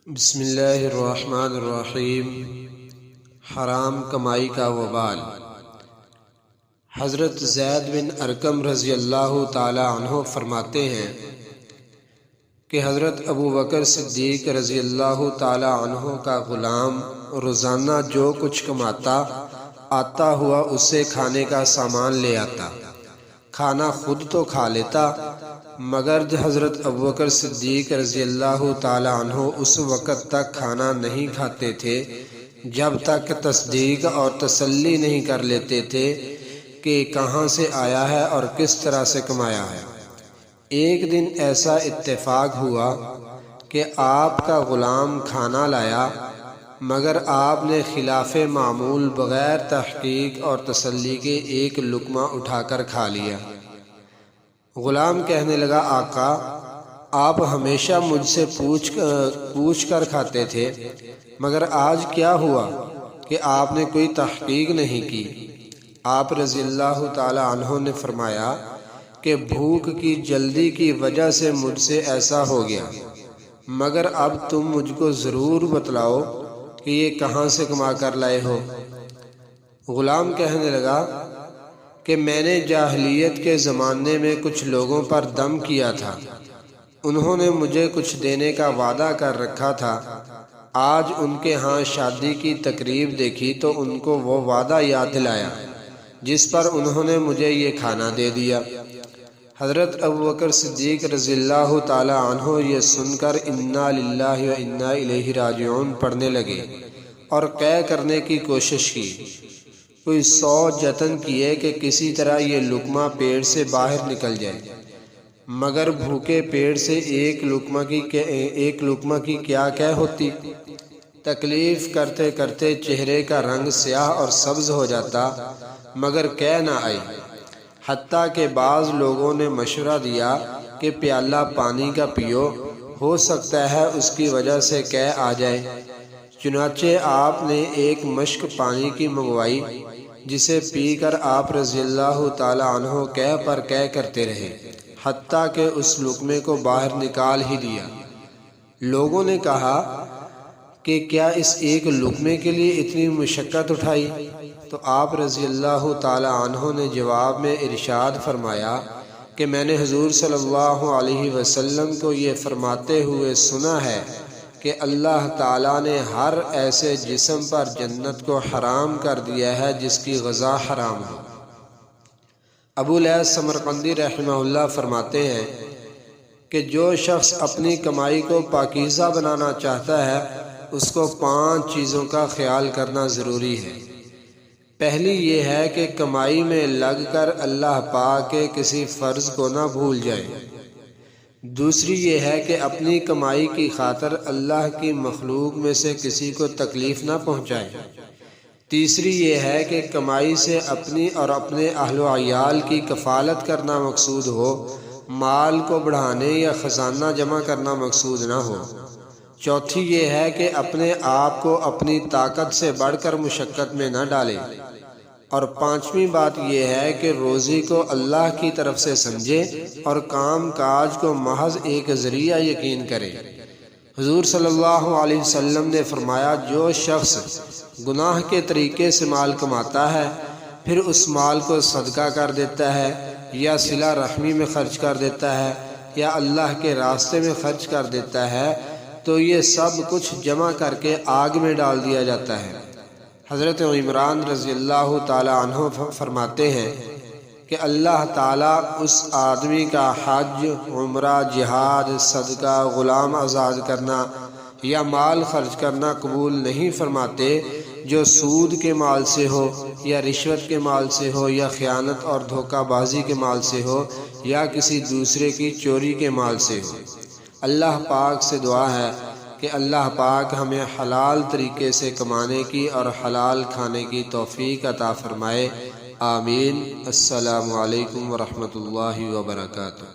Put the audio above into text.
بسم اللہ الرحمن الرحیم۔ حرام کمائی کا وبال۔ حضرت زید بن ارقم رضی اللہ تعالی عنہ فرماتے ہیں کہ حضرت ابو بکر صدیق رضی اللہ تعالی عنہ کا غلام روزانہ جو کچھ کماتا آتا ہوا اسے کھانے کا سامان لے آتا، کھانا خود تو کھا لیتا مگر حضرت ابوبکر صدیق رضی اللہ تعالی عنہ اس وقت تک کھانا نہیں کھاتے تھے جب تک تصدیق اور تسلی نہیں کر لیتے تھے کہ کہاں سے آیا ہے اور کس طرح سے کمایا ہے۔ ایک دن ایسا اتفاق ہوا کہ آپ کا غلام کھانا لایا مگر آپ نے خلاف معمول بغیر تحقیق اور تسلی کے ایک لقمہ اٹھا کر کھا لیا۔ غلام کہنے لگا، آقا آپ ہمیشہ مجھ سے پوچھ کر کھاتے تھے مگر آج کیا ہوا کہ آپ نے کوئی تحقیق نہیں کی؟ آپ رضی اللہ تعالی عنہ نے فرمایا کہ بھوک کی جلدی کی وجہ سے مجھ سے ایسا ہو گیا، مگر اب تم مجھ کو ضرور بتلاؤ کہ یہ کہاں سے کما کر لائے ہو۔ غلام کہنے لگا کہ میں نے جاہلیت کے زمانے میں کچھ لوگوں پر دم کیا تھا، انہوں نے مجھے کچھ دینے کا وعدہ کر رکھا تھا، آج ان کے ہاں شادی کی تقریب دیکھی تو ان کو وہ وعدہ یاد دلایا جس پر انہوں نے مجھے یہ کھانا دے دیا۔ حضرت ابوبکر صدیق رضی اللہ تعالی عنہ یہ سن کر انا للہ و انا الیہ راجعون پڑھنے لگے اور قے کرنے کی کوشش کی، کوئی 100 جتن کیے کہ کسی طرح یہ لقمہ پیٹ سے باہر نکل جائے، مگر بھوکے پیٹ سے ایک لقمہ کی کیا قے ہوتی۔ تکلیف کرتے کرتے چہرے کا رنگ سیاہ اور سبز ہو جاتا مگر قے نہ آئی، حتیٰ کہ بعض لوگوں نے مشورہ دیا کہ پیالہ پانی کا پیو، ہو سکتا ہے اس کی وجہ سے قے آ جائے۔ چنانچہ آپ نے ایک مشک پانی کی منگوائی جسے پی کر آپ رضی اللہ تعالی عنہ قے پر قے کرتے رہے حتیٰ کہ اس لقمے کو باہر نکال ہی دیا۔ لوگوں نے کہا کہ کیا اس ایک لقمے کے لیے اتنی مشقت اٹھائی؟ تو آپ رضی اللہ تعالی عنہ نے جواب میں ارشاد فرمایا کہ میں نے حضور صلی اللہ علیہ وسلم کو یہ فرماتے ہوئے سنا ہے کہ اللہ تعالیٰ نے ہر ایسے جسم پر جنت کو حرام کر دیا ہے جس کی غذا حرام ہو۔ ابو لیث سمرقندی رحمہ اللہ فرماتے ہیں کہ جو شخص اپنی کمائی کو پاکیزہ بنانا چاہتا ہے اس کو 5 چیزوں کا خیال کرنا ضروری ہے۔ پہلی یہ ہے کہ کمائی میں لگ کر اللہ پاک کے کسی فرض کو نہ بھول جائے۔ دوسری یہ ہے کہ اپنی کمائی کی خاطر اللہ کی مخلوق میں سے کسی کو تکلیف نہ پہنچائے۔ تیسری یہ ہے کہ کمائی سے اپنی اور اپنے اہل و عیال کی کفالت کرنا مقصود ہو، مال کو بڑھانے یا خزانہ جمع کرنا مقصود نہ ہو۔ چوتھی یہ ہے کہ اپنے آپ کو اپنی طاقت سے بڑھ کر مشقت میں نہ ڈالے۔ اور 5ویں بات یہ ہے کہ روزی کو اللہ کی طرف سے سمجھے اور کام کاج کو محض ایک ذریعہ یقین کرے۔ حضور صلی اللہ علیہ وسلم نے فرمایا، جو شخص گناہ کے طریقے سے مال کماتا ہے پھر اس مال کو صدقہ کر دیتا ہے یا صلہ رحمی میں خرچ کر دیتا ہے یا اللہ کے راستے میں خرچ کر دیتا ہے تو یہ سب کچھ جمع کر کے آگ میں ڈال دیا جاتا ہے۔ حضرت عمران رضی اللہ تعالی عنہ فرماتے ہیں کہ اللہ تعالیٰ اس آدمی کا حج، عمرہ، جہاد، صدقہ، غلام آزاد کرنا یا مال خرچ کرنا قبول نہیں فرماتے جو سود کے مال سے ہو یا رشوت کے مال سے ہو یا خیانت اور دھوکہ بازی کے مال سے ہو یا کسی دوسرے کی چوری کے مال سے ہو۔ اللہ پاک سے دعا ہے کہ اللہ پاک ہمیں حلال طریقے سے کمانے کی اور حلال کھانے کی توفیق عطا فرمائے، آمین۔ السلام علیکم ورحمۃ اللہ وبرکاتہ۔